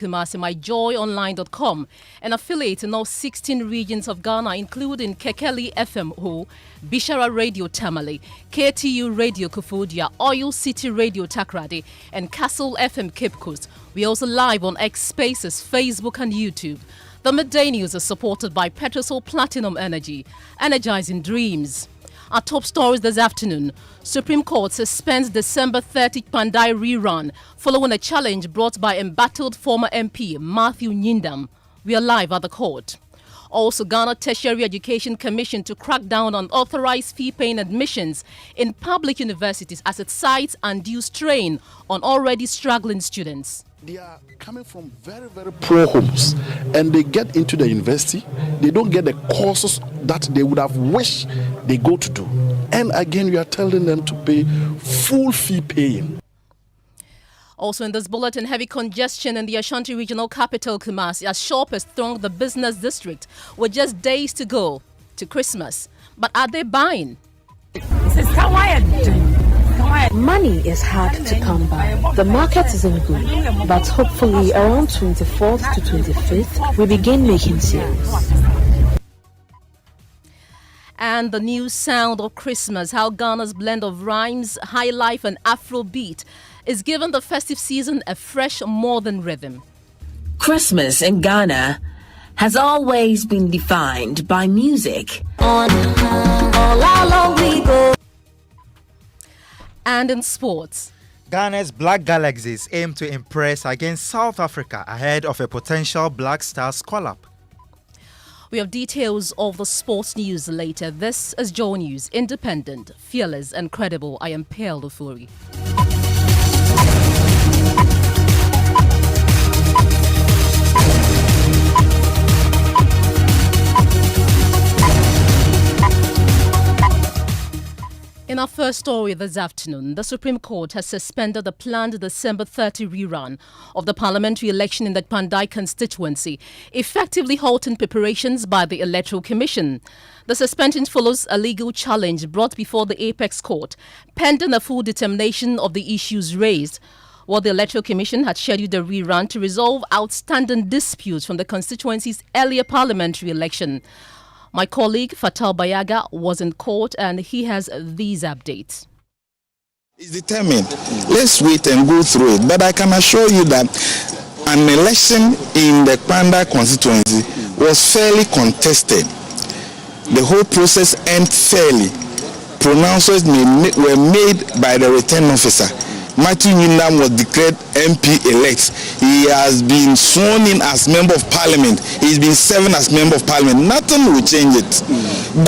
Kumasi, myjoyonline.com, an affiliate in all 16 regions of Ghana, including Kekeli FM Ho, Bishara Radio Tamale, KTU Radio Kufudia, Oil City Radio Takrady, and Castle FM Cape Coast. We are also live on X Spaces, Facebook and YouTube. The Midday News is supported by Petrosol Platinum Energy, energizing dreams. Our top stories this afternoon. Supreme Court suspends December 30 Pandai rerun following a challenge brought by embattled former MP Matthew Nyindam. We are live at the court. Also, Ghana Tertiary Education Commission to crack down on authorized fee-paying admissions in public universities as it cites undue strain on already struggling students. They are coming from very, very poor homes, and they get into the university. They don't get the courses that they would have wished they go to do. And again, we are telling them to pay full fee paying. Also in this bulletin, heavy congestion in the Ashanti regional capital, Kumasi, as shoppers throng the business district with just days to go to Christmas. But are they buying? Money is hard to come by. The market isn't good, but hopefully around 24th to 25th, we begin making sales. And the new sound of Christmas, how Ghana's blend of rhymes, high life and Afrobeat is giving the festive season a fresh modern rhythm. Christmas in Ghana has always been defined by music. All along we go. And in sports, Ghana's Black Galaxies aim to impress against South Africa ahead of a potential Black Stars call-up. We have details of the sports news later. This is Joe News, independent, fearless and credible. I am Pearl Ofori. In our first story this afternoon, the Supreme Court has suspended the planned December 30 rerun of the parliamentary election in the Pandai constituency, effectively halting preparations by the Electoral Commission. The suspension follows a legal challenge brought before the Apex Court, pending a full determination of the issues raised. While the Electoral Commission had scheduled a rerun to resolve outstanding disputes from the constituency's earlier parliamentary election. My colleague Fatal Bayaga was in court and he has these updates. It's determined. Let's wait and go through it. But I can assure you that an election in the Pandai constituency was fairly contested. The whole process ended fairly. Pronouncements were made by the returning officer. Matthew Nyindam was declared MP-elect. He has been sworn in as Member of Parliament. He's been serving as Member of Parliament. Nothing will change it.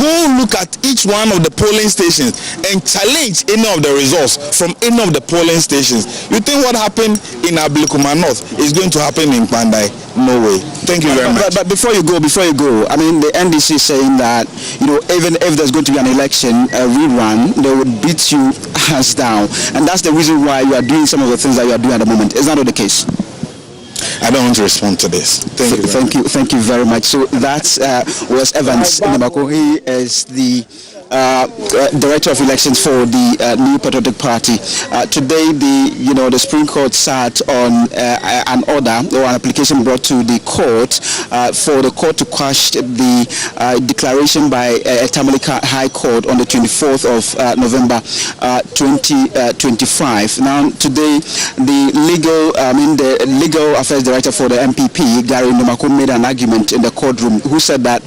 Go look at each one of the polling stations and challenge any of the results from any of the polling stations. You think what happened in Ablekuma North is going to happen in Pandai? No way. Thank you very much. But before you go, I mean, the NDC is saying that, even if there's going to be an election, a rerun, they would beat you hands down. And that's the reason why you are doing some of the things that you are doing at the moment. Is that not the case? I don't want to respond to this. Thank you very much. So that was Evans Nabako. He is the Director of Elections for the New Patriotic Party. Today, the Supreme Court sat on an order or an application brought to the court for the court to quash the declaration by Tamale High Court on the 24th of November 2025. Now, today, the legal affairs director for the MPP, Gary Nomako, made an argument in the courtroom who said that,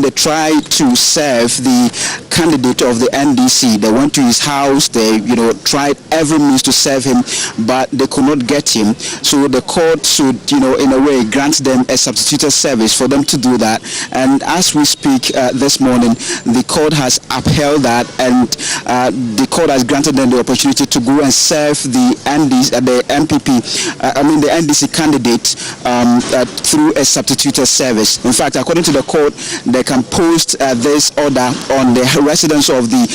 they tried to serve the candidate of the NDC. They went to his house, they tried every means to serve him, but they could not get him. So the court should in a way grant them a substituted service for them to do that. And as we speak this morning, the court has upheld that, and the court has granted them the opportunity to go and serve the NDC candidate through a substituted service. In fact, according to the court, they can post this order on the residence of the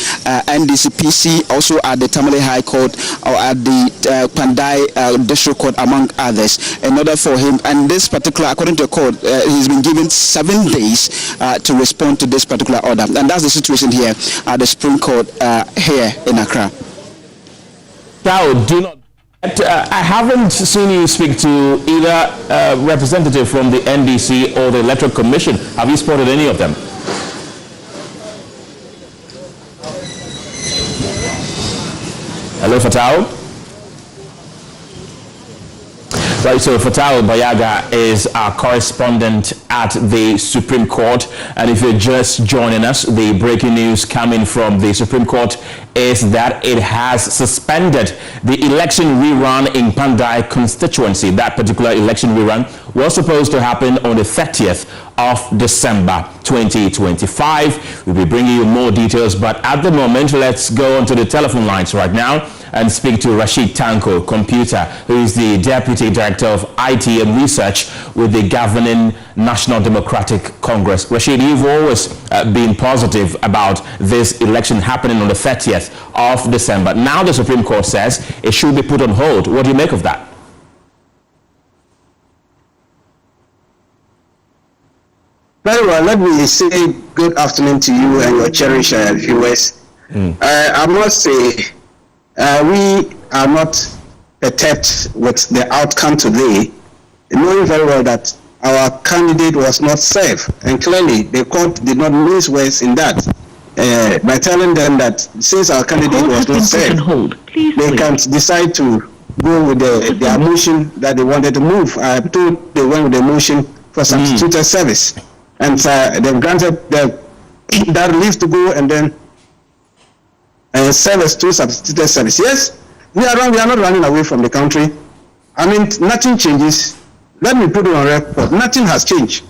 NDCPC, also at the Tamale High Court or at the Pandai District Court, among others, in order for him. And this particular, according to the court, he's been given 7 days to respond to this particular order. And that's the situation here at the Supreme Court here in Accra. Now, do not. I haven't seen you speak to either representative from the NDC or the Electoral Commission. Have you spotted any of them? Hello, Fatau. Right, so Fatau Bayaga is our correspondent at the Supreme Court. And if you're just joining us, the breaking news coming from the Supreme Court is that it has suspended the election rerun in Pandai constituency. That particular election rerun was supposed to happen on the 30th of December 2025. We'll be bringing you more details, but at the moment, let's go onto the telephone lines right now and speak to Rashid Tanko Computer, who is the Deputy Director of IT and Research with the governing National Democratic Congress. Rashid, you've always been positive about this election happening on the 30th of December. Now the Supreme Court says it should be put on hold. What do you make of that? Very well. Let me say good afternoon to you and your cherished viewers. I must say, we are not perturbed with the outcome today, knowing very well that our candidate was not safe. And clearly, the court did not mince words in that, by telling them that since our candidate was not safe, they can't decide to go with their motion that they wanted to move. I told they went with the motion for substituted service. And they've granted that leave to go and then service to substituted service. Yes, we are not running away from the country. I mean, nothing changes. Let me put it on record. Nothing has changed.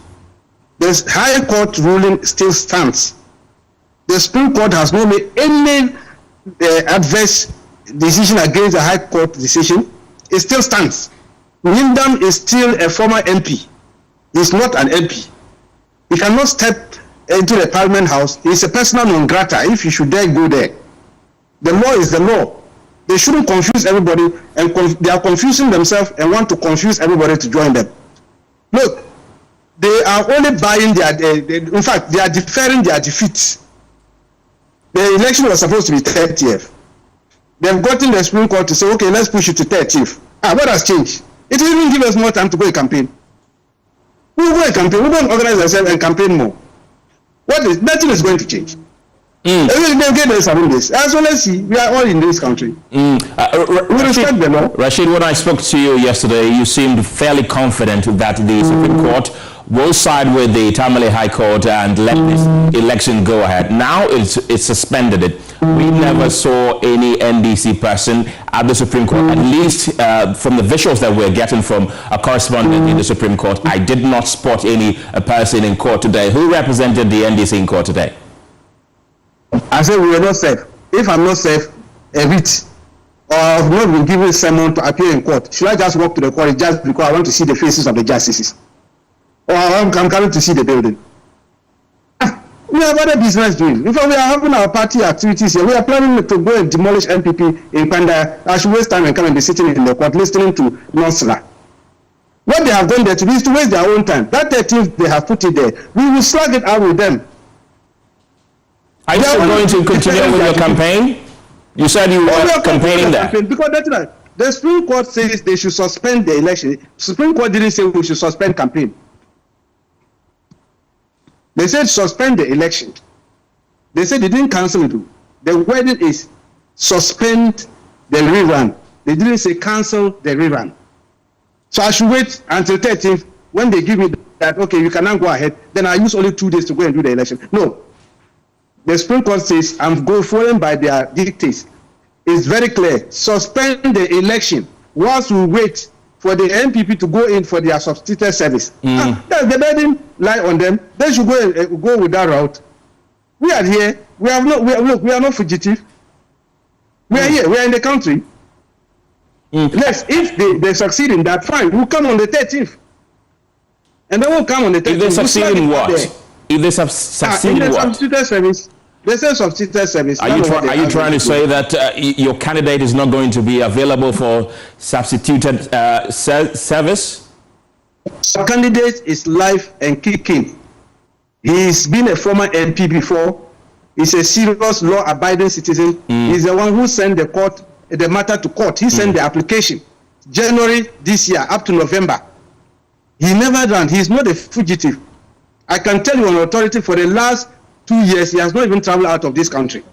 The High Court ruling still stands. The Supreme Court has not made any adverse decision against the High Court decision. It still stands. Windham is still a former MP. He's not an MP. He cannot step into the Parliament House. He's a persona non grata if you should dare go there. The law is the law. They shouldn't confuse everybody, and they are confusing themselves and want to confuse everybody to join them. Look, they are only buying in fact, they are deferring their defeats. The election was supposed to be 30th. They've gotten the Supreme Court to say, okay, let's push it to 30th. What has changed? It will even give us more time to go a campaign. We'll go a campaign. We're going to organize ourselves and campaign more. Nothing is going to change. They'll get us around this. As well as see, we are all in this country. We respect the law. Rashid, when I spoke to you yesterday, you seemed fairly confident that the Supreme Court will side with the Tamale High Court and let this election go ahead. Now it's suspended it. We never saw any NDC person at the Supreme Court, at least from the visuals that we're getting from a correspondent in the Supreme Court. I did not spot any person in court today. Who represented the NDC in court today? I said we were not safe. If I'm not safe, a bit, or I've not been given someone to appear in court, should I just walk to the court just because I want to see the faces of the justices? Or I'm coming to see the building? We have other business doing. In fact, we are having our party activities here. We are planning to go and demolish MPP in Pandai. I should waste time and come and be sitting in the court listening to Nonsla. What they have done there is to waste their own time. That 13th they have put it there. We will slug it out with them. Are you still going to continue with your campaign? You said you were campaigning there. Because that's right. The Supreme Court says they should suspend the election. Supreme Court didn't say we should suspend campaign. They said suspend the election. They said they didn't cancel it. The wording is suspend the rerun. They didn't say cancel the rerun. So I should wait until 13th when they give me that, okay, you cannot go ahead. Then I use only 2 days to go and do the election. No. The Supreme Court says I'm following by their dictates. It's very clear. Suspend the election whilst we wait for the MPP to go in for their substituted service. The burden lie on them. They should go with that route. We are here. We are not fugitive. We are here. We are in the country. Yes, if they succeed in that, fine. We'll come on the 13th. And then we'll come on the 13th. If they succeed in what? If they succeed in what? Substituted service. They say substituted service. Are you trying to say that your candidate is not going to be available for substituted service? Our candidate is live and kicking. He's been a former MP before. He's a serious law-abiding citizen. He's the one who sent the court the matter to court. He sent the application January this year up to November. He never ran. He is not a fugitive. I can tell you on authority for the last 2 years, he has not even traveled out of this country.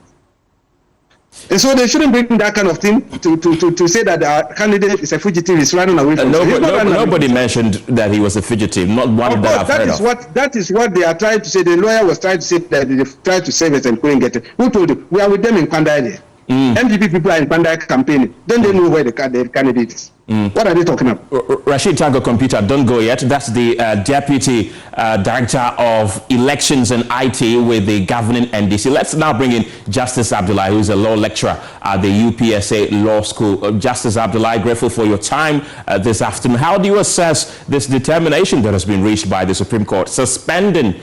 And so they shouldn't bring that kind of thing to say that our candidate is a fugitive, is running away from nobody mentioned that he was a fugitive, not one that I've heard of. That is what they are trying to say. The lawyer was trying to say that they tried to save it and couldn't get it. Who told you? We are with them in Pandai. MPP people are in Pandai campaigning. Don't they know where the candidate is? What are they talking about? Rashid Tango Computer, don't go yet. That's the Deputy Director of Elections and IT with the governing NDC. Let's now bring in Justice Abdullahi, who's a law lecturer at the UPSA Law School. Justice Abdullahi, grateful for your time this afternoon. How do you assess this determination that has been reached by the Supreme Court, suspending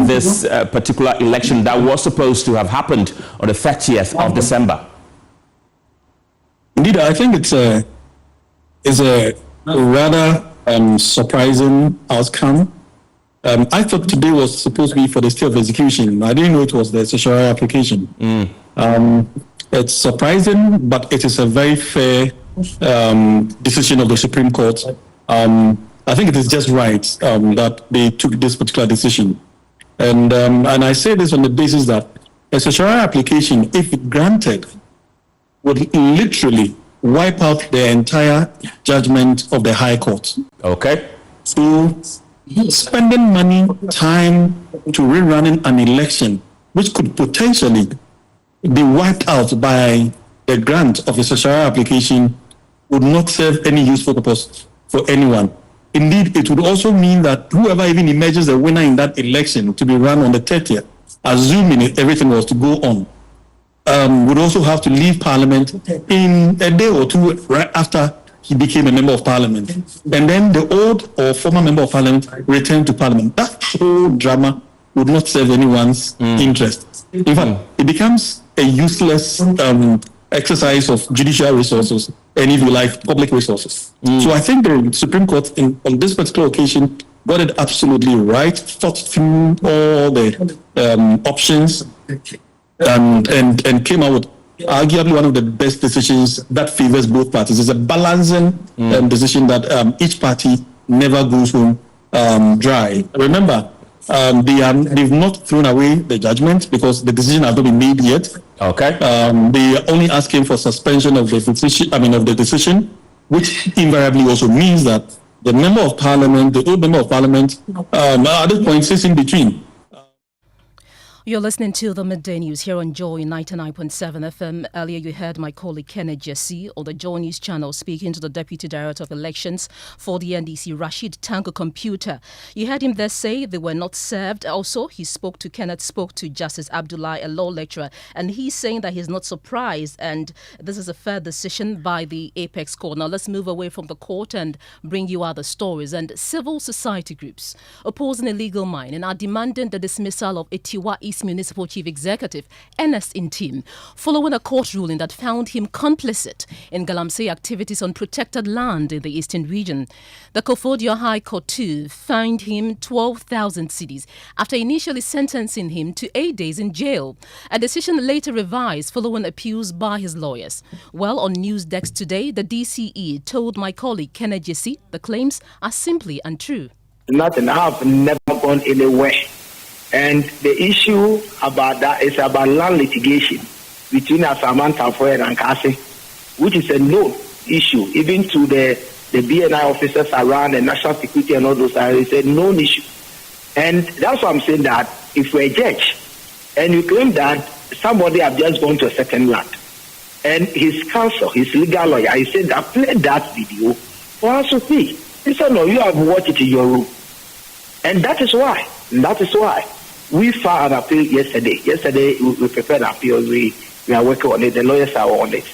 this particular election that was supposed to have happened on the 30th of December? Indeed, I think it's a rather surprising outcome. I thought today was supposed to be for the stay of execution. I didn't know it was the certiorari application. It's surprising, but it is a very fair decision of the Supreme Court. I think it is just right that they took this particular decision. And I say this on the basis that a certiorari application, if granted, would literally wipe out the entire judgment of the High Court. Okay. So spending money, time to rerunning an election, which could potentially be wiped out by the grant of a certiorari application, would not serve any useful purpose for anyone. Indeed, it would also mean that whoever even emerges the winner in that election to be run on the 30th, assuming everything was to go on, would also have to leave Parliament in a day or two right after he became a member of Parliament. And then the old or former member of Parliament returned to Parliament. That whole drama would not serve anyone's interest. In fact, it becomes a useless exercise of judicial resources and, if you like, public resources. So I think the Supreme Court on this particular occasion got it absolutely right, thought through all the options and came out with arguably one of the best decisions that favors both parties. It's a balancing decision that each party never goes home dry. Remember, they've not thrown away the judgment because the decision has not been made yet. Okay. They are only asking for suspension of the decision, which invariably also means that the member of Parliament, the old member of Parliament, at this point sits in between. You're listening to the Midday News here on Joy 99.7 FM. Earlier you heard my colleague Kenneth Jesse on the Joy News channel speaking to the Deputy Director of Elections for the NDC, Rashid Tango Computer. You heard him there say they were not served. Also, Kenneth spoke to Justice Abdullahi, a law lecturer, and he's saying that he's not surprised and this is a fair decision by the Apex Court. Now let's move away from the court and bring you other stories. And civil society groups opposing illegal mining are demanding the dismissal of Etiwa East Municipal Chief Executive Ernest Intim following a court ruling that found him complicit in Galamsey activities on protected land in the eastern region. The Kofodio High Court too fined him 12,000 cedis after initially sentencing him to 8 days in jail. A decision later revised following appeals by his lawyers. Well, on News Desk today, the DCE told my colleague Kenneth Jesse the claims are simply untrue. Nothing. I've never gone anywhere. And the issue about that is about land litigation between Asamanta and Kase, which is a known issue, even to the BNI officers around and national security and all those areas. It's a known issue. And that's why I'm saying that if you're a judge and you claim that somebody have just gone to a certain land, and his counsel, his legal lawyer, he said that play that video for us to see. He said, no, you have watched it in your room. And that is why we filed an appeal yesterday. Yesterday, we prepared an appeal. We are working on it. The lawyers are on it.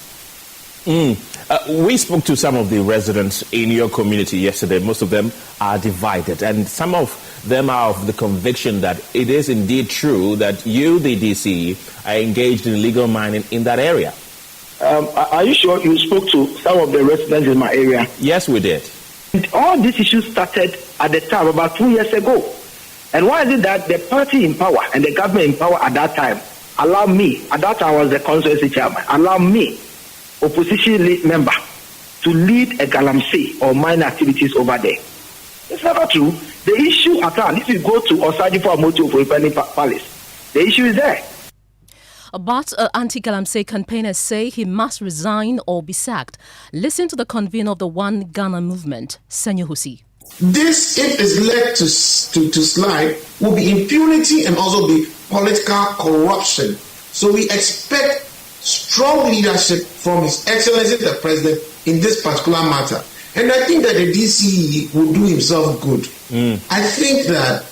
We spoke to some of the residents in your community yesterday. Most of them are divided. And some of them are of the conviction that it is indeed true that you, the DC, are engaged in illegal mining in that area. Are you sure you spoke to some of the residents in my area? Yes, we did. And all these issues started at the time, about 2 years ago. And why is it that the party in power and the government in power at that time allowed me, at that time I was the constituency chairman, allowed me opposition member to lead a galamsey or mine activities over there. It's never true. The issue at hand, if you go to Osajipo Amoto for Ipani Palace, the issue is there. But anti-Galamsey campaigners say he must resign or be sacked. Listen to the convener of the One Ghana movement, Senyo Husi. This, if is led to slide, will be impunity and also be political corruption. So we expect strong leadership from His Excellency the President in this particular matter. And I think that the DCE will do himself good. I think that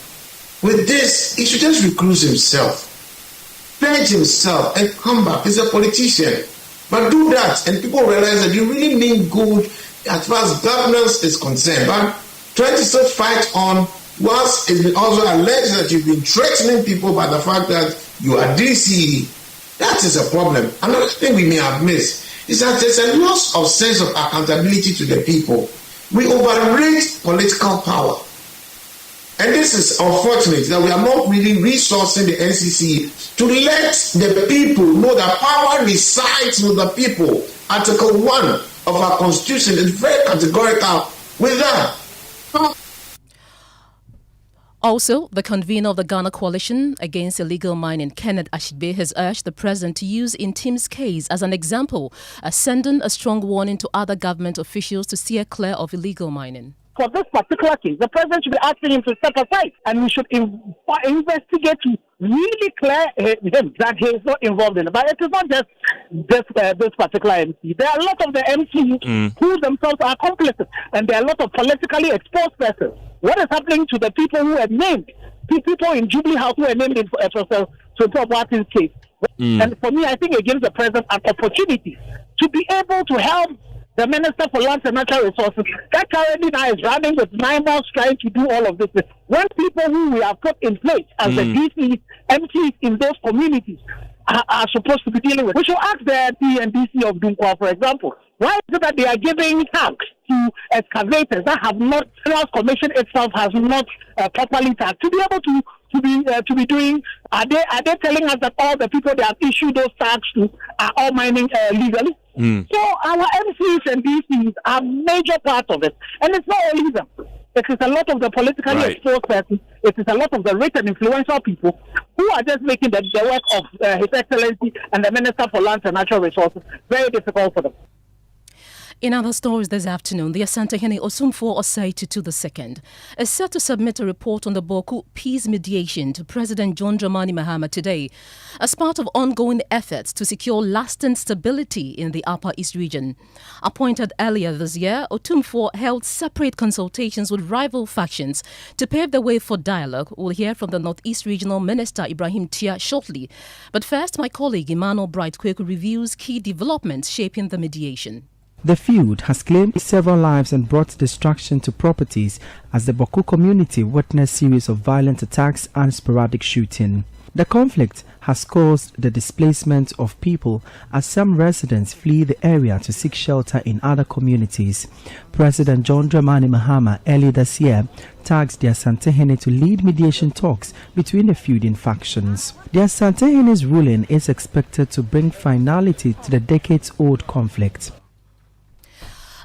with this, he should just recluse himself, purge himself, and come back. He's a politician. But do that, and people realize that you really mean good as far as governance is concerned. But trying to still fight on, whilst it's been also alleged that you've been threatening people by the fact that you are DCE, that is a problem. Another thing we may have missed is that there's a loss of sense of accountability to the people. We overrate political power. And this is unfortunate that we are not really resourcing the NCC to let the people know that power resides with the people. Article 1 of our Constitution is very categorical with that. Also, the convener of the Ghana Coalition Against Illegal Mining, Kenneth Ashigbe, has urged the president to use Intim's case as an example, sending a strong warning to other government officials to steer clear of illegal mining. For this particular case, the president should be asking him to step aside, and we should investigate to really clear him that he is not involved in it. But it is not just this particular MC. There are a lot of the MCs who themselves are complicit, and there are a lot of politically exposed persons. What is happening to the people who are named? People in Jubilee House who are named in Martin's case. And for me, I think it gives the president an opportunity to be able to help the Minister for Lands and Natural Resources that currently now is running with 9 months trying to do all of this. When people who we have put in place as the DCs, MCs in those communities are supposed to be dealing with. We should ask the MP and DC of Dunkwa, for example, why is it that they are giving tanks to excavators that have not, the Commission itself has not properly tagged to be able to be doing? Are they telling us that all the people they have issued those tags to are all mining legally? So our MCs and DCs are a major part of it, and it's not only them. It is a lot of the politically exposed persons. It is a lot of the rich and influential people who are just making the work of His Excellency and the Minister for Lands and Natural Resources very difficult for them. In other stories this afternoon, the Asantehene Osumfo Osei Tutu II is set to submit a report on the Boku peace mediation to President John Dramani Mahama today as part of ongoing efforts to secure lasting stability in the Upper East region. Appointed earlier this year, Otumfo held separate consultations with rival factions to pave the way for dialogue. We'll hear from the Northeast Regional Minister Ibrahim Tia shortly. But first, my colleague Emmanuel Bright-Kweku reviews key developments shaping the mediation. The feud has claimed several lives and brought destruction to properties as the Boku community witnessed a series of violent attacks and sporadic shooting. The conflict has caused the displacement of people as some residents flee the area to seek shelter in other communities. President John Dramani Mahama earlier this year tasked the Asantehene to lead mediation talks between the feuding factions. The Asantehene's ruling is expected to bring finality to the decades-old conflict.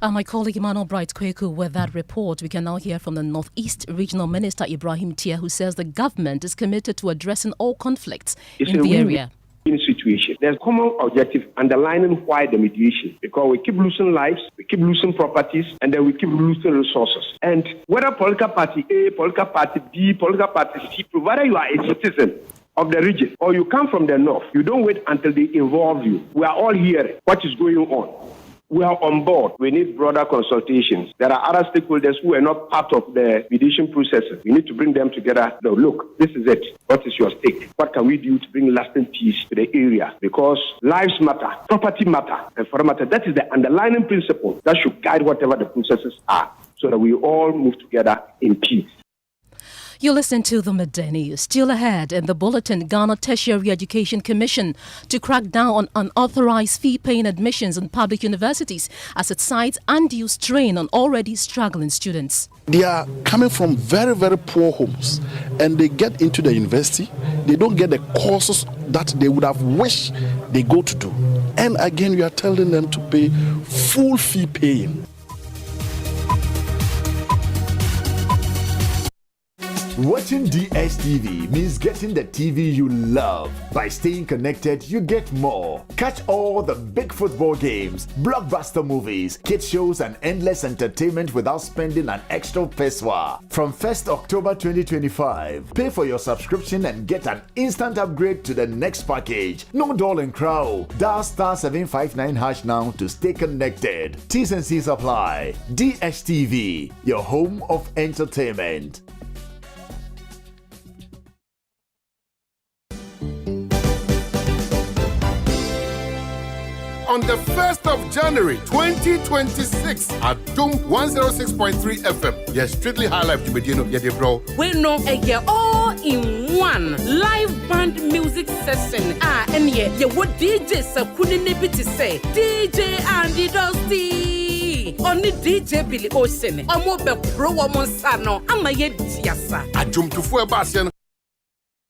My colleague Emmanuel Bright-Kweku with that report. We can now hear from the Northeast Regional Minister Ibrahim Tia, who says the government is committed to addressing all conflicts in the area. Situation. There's common objective underlining why the mediation, because we keep losing lives, we keep losing properties, and then we keep losing resources. And whether political party A, political party B, political party C, provided you are a citizen of the region or you come from the north, you don't wait until they involve you. We are all hearing what is going on. We are on board. We need broader consultations. There are other stakeholders who are not part of the mediation processes. We need to bring them together. No, look, this is it. What is your stake? What can we do to bring lasting peace to the area? Because lives matter, property matter, and for matter, that is the underlying principle that should guide whatever the processes are, so that we all move together in peace. You listen to the Midday News. Still ahead in the bulletin, Ghana Tertiary Education Commission to crack down on unauthorized fee-paying admissions in public universities as it cites undue strain on already struggling students. They are coming from very, very poor homes, and they get into the university. They don't get the courses that they would have wished they go to do. And again, we are telling them to pay full fee paying. Watching DSTV means getting the TV you love. By staying connected, you get more. Catch all the big football games, blockbuster movies, kids shows, and endless entertainment without spending an extra peso. From 1st October 2025, pay for your subscription and get an instant upgrade to the next package. No doll and crow. Dial *759# now to stay connected. T's and C's apply. DSTV, your home of entertainment. On the 1st of January 2026 at Doom 106.3 FM. Yes, strictly high life, Jumedino, yeah, bro. We know a year all in one live band music session. And yeah, you would DJ Sakuninibi to say DJ Andy Dusty. Only DJ Billy Ocean. I'm over pro Monsano. I'm a yet. I jump to four bastion.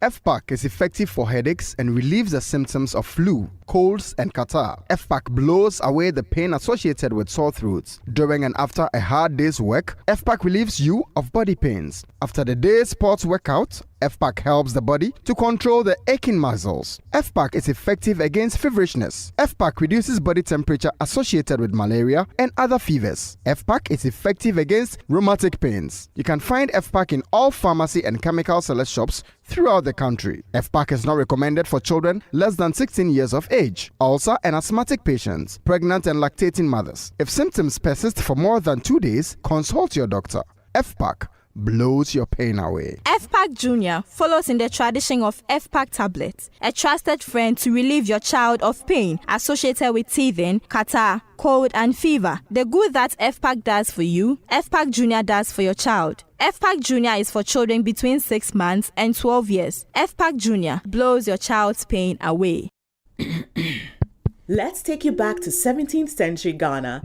FPAC is effective for headaches and relieves the symptoms of flu, colds, and catarrh. FPAC blows away the pain associated with sore throats. During and after a hard day's work, FPAC relieves you of body pains. After the day's sports workout, FPAC helps the body to control the aching muscles. FPAC is effective against feverishness. FPAC reduces body temperature associated with malaria and other fevers. FPAC is effective against rheumatic pains. You can find FPAC in all pharmacy and chemical select shops throughout the country. FPAC is not recommended for children less than 16 years of age, ulcer and asthmatic patients, pregnant and lactating mothers. If symptoms persist for more than 2 days, consult your doctor. FPAC blows your pain away. FPAC Junior follows in the tradition of FPAC tablets, a trusted friend to relieve your child of pain associated with teething, catarrh, cold, and fever. The good that FPAC does for you, FPAC Junior does for your child. FPAC Junior is for children between 6 months and 12 years. FPAC Junior blows your child's pain away. Let's take you back to 17th century Ghana.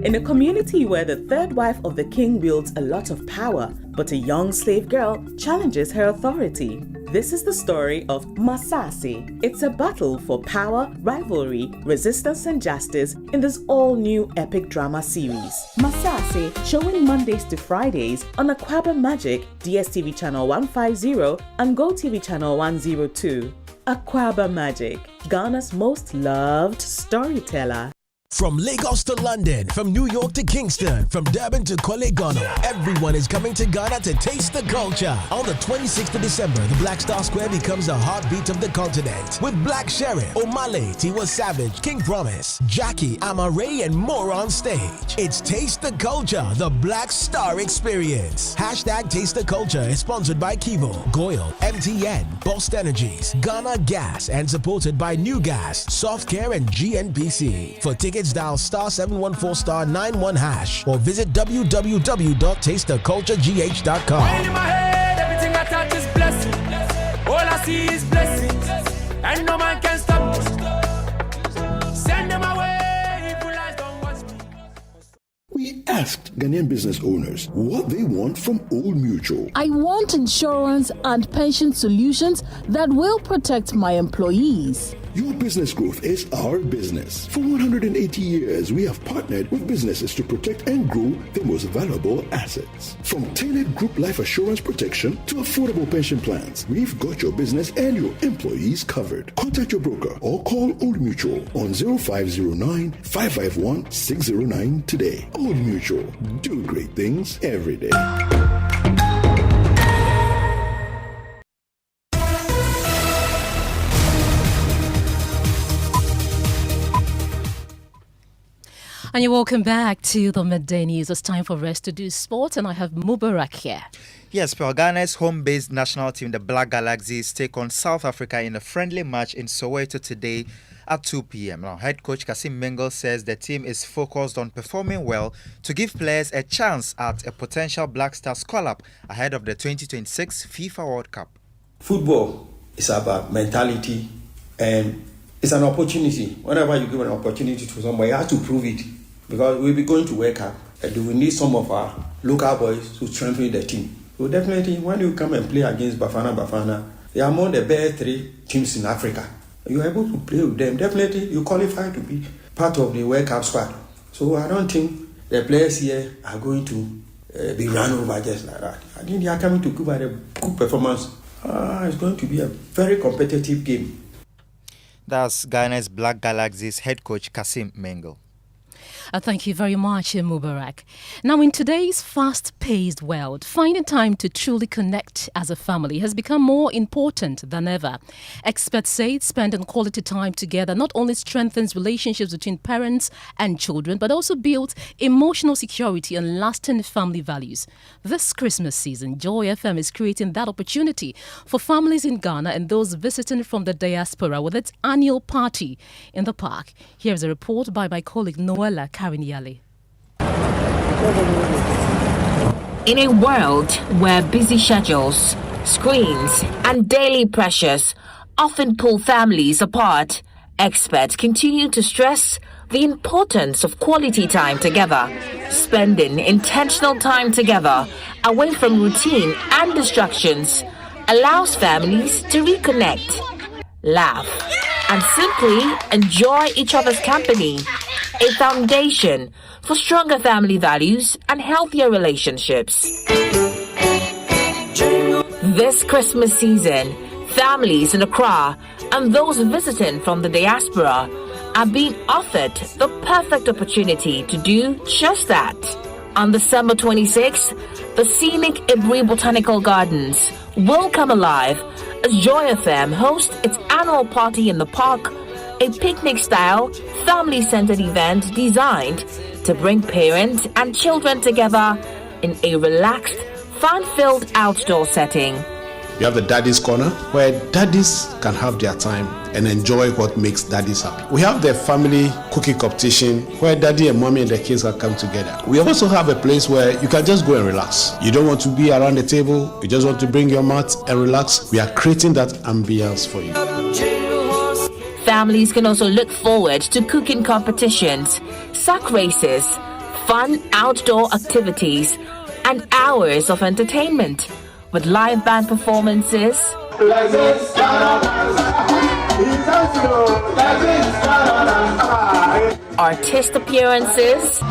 In a community where the third wife of the king wields a lot of power, but a young slave girl challenges her authority. This is the story of Masasi. It's a battle for power, rivalry, resistance, and justice in this all-new epic drama series. Masasi, showing Mondays to Fridays on Akwaba Magic, DSTV channel 150 and GoTV channel 102. Akwaba Magic, Ghana's most loved storyteller. From Lagos to London, from New York to Kingston, from Durban to Korle Ghana, everyone is coming to Ghana to taste the culture. On the 26th of December, the Black Star Square becomes the heartbeat of the continent. With Black Sheriff, Omale, Tiwa Savage, King Promise, Jackie, Amare, and more on stage. It's Taste the Culture, the Black Star Experience. Hashtag Taste the Culture is sponsored by Kivo, Goyle, MTN, Bost Energies, Ghana Gas, and supported by New Gas, Softcare, and GNPC. For tickets, dial *714*91# or visit www.tastetheculturegh.com. In my head, everything I touch is blessing. All I see is blessings, and no man can stop me. Send them away, evil eyes don't watch me. We asked Ghanaian business owners what they want from Old Mutual. I want insurance and pension solutions that will protect my employees. Your business growth is our business. For 180 years, we have partnered with businesses to protect and grow their most valuable assets. From tailored group life assurance protection to affordable pension plans, we've got your business and your employees covered. Contact your broker or call Old Mutual on 0509-551-609 today. Old Mutual, do great things every day. And you're welcome back to the Midday News. It's time for us to do sport, and I have Mubarak here. Yes, for Ghana's home-based national team, the Black Galaxies, take on South Africa in a friendly match in Soweto today at 2 p.m. Now, head coach Kasim Mengle says the team is focused on performing well to give players a chance at a potential Black Stars call-up ahead of the 2026 FIFA World Cup. Football is about mentality, and it's an opportunity. Whenever you give an opportunity to somebody, you have to prove it. Because we'll be going to World Cup, and we need some of our local boys to strengthen the team. So definitely, when you come and play against Bafana, they are among the best 3 teams in Africa. you're able to play with them, definitely you qualify to be part of the World Cup squad. So I don't think the players here are going to be run over just like that. I think they are coming to Cuba with a good performance. It's going to be a very competitive game. That's Ghana's Black Galaxies head coach Kasim Mengle. Thank you very much, Mubarak. Now, in today's fast-paced world, finding time to truly connect as a family has become more important than ever. Experts say spending quality time together not only strengthens relationships between parents and children, but also builds emotional security and lasting family values. This Christmas season, Joy FM is creating that opportunity for families in Ghana and those visiting from the diaspora with its annual party in the park. Here's a report by my colleague Noella Karinyale. In a world where busy schedules, screens, and daily pressures often pull families apart, experts continue to stress the importance of quality time together. Spending intentional time together away from routine and distractions allows families to reconnect, laugh, and simply enjoy each other's company, a foundation for stronger family values and healthier relationships. This Christmas season, families in Accra and those visiting from the diaspora are being offered the perfect opportunity to do just that. On December 26th, the scenic Ibri Botanical Gardens will come alive as Joy FM hosts its annual party in the park, a picnic-style, family-centered event designed to bring parents and children together in a relaxed, fun-filled outdoor setting. We have the Daddy's Corner, where daddies can have their time and enjoy what makes daddies happy. We have the family cooking competition, where daddy and mommy and the kids can come together. We also have a place where you can just go and relax. You don't want to be around the table, you just want to bring your mat and relax. We are creating that ambience for you. Families can also look forward to cooking competitions, sack races, fun outdoor activities, and hours of entertainment with live band performances, artist appearances,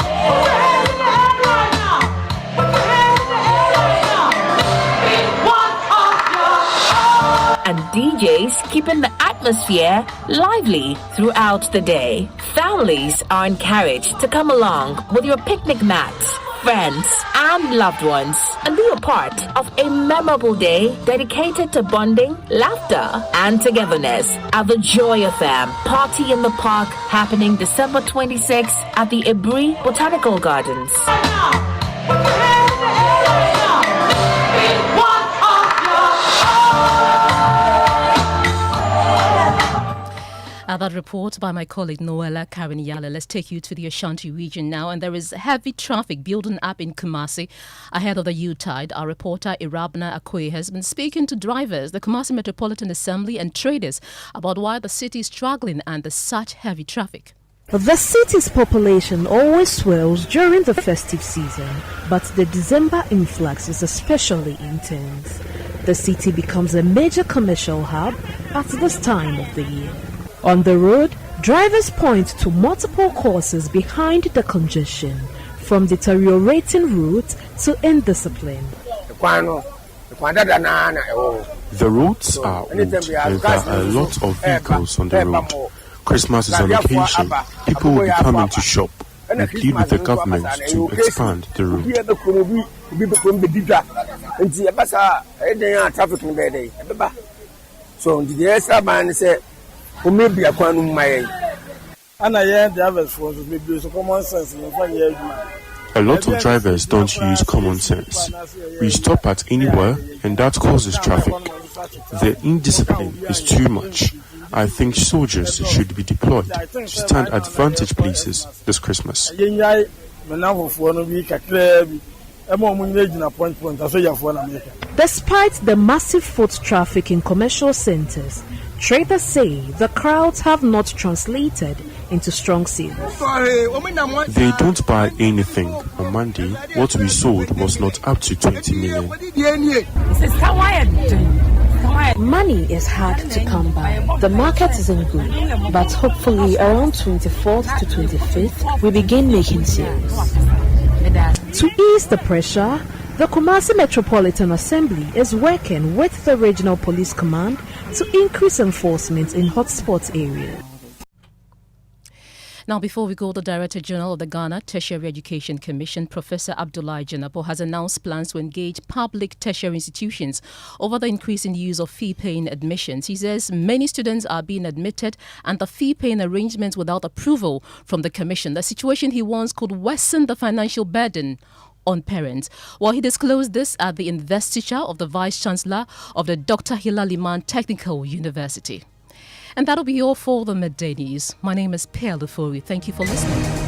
and DJs keeping the atmosphere lively throughout the day. Families are encouraged to come along with your picnic mats, friends, and loved ones and be a part of a memorable day dedicated to bonding, laughter, and togetherness at the Joy FM Party in the Park, happening December 26th at the Ibri Botanical Gardens. That report by my colleague Noella Karinyale. Let's take you to the Ashanti region now. And there is heavy traffic building up in Kumasi ahead of the U-Tide. Our reporter Irabna Akoye has been speaking to drivers, the Kumasi Metropolitan Assembly and traders about why the city is struggling under such heavy traffic. The city's population always swells during the festive season, but the December influx is especially intense. The city becomes a major commercial hub at this time of the year. On the road, drivers point to multiple causes behind the congestion, from deteriorating routes to indiscipline. The roads are old and there are a lot of vehicles on the road. Christmas is on occasion. People will be coming to shop. We plead with the government to expand the route. A lot of drivers don't use common sense. We stop at anywhere and that causes traffic. The indiscipline is too much. I think soldiers should be deployed to stand at vantage places this Christmas. Despite the massive foot traffic in commercial centers, traders say the crowds have not translated into strong sales. They don't buy anything. On Monday, what we sold was not up to 20 million. Money is hard to come by. The market isn't good, but hopefully around 24th to 25th, we begin making sales. To ease the pressure, the Kumasi Metropolitan Assembly is working with the Regional Police Command to increase enforcement in hotspot areas. Now, before we go, the Director General of the Ghana Tertiary Education Commission, Professor Abdullahi Janapo, has announced plans to engage public tertiary institutions over the increase in use of fee-paying admissions. He says many students are being admitted under fee-paying arrangements without approval from the Commission. The situation he warns could worsen the financial burden on parents. Well, he disclosed this at the investiture of the Vice-Chancellor of the Dr. Hilal Iman Technical University. And that'll be all for the Midday News. My name is Ofori. Thank you for listening.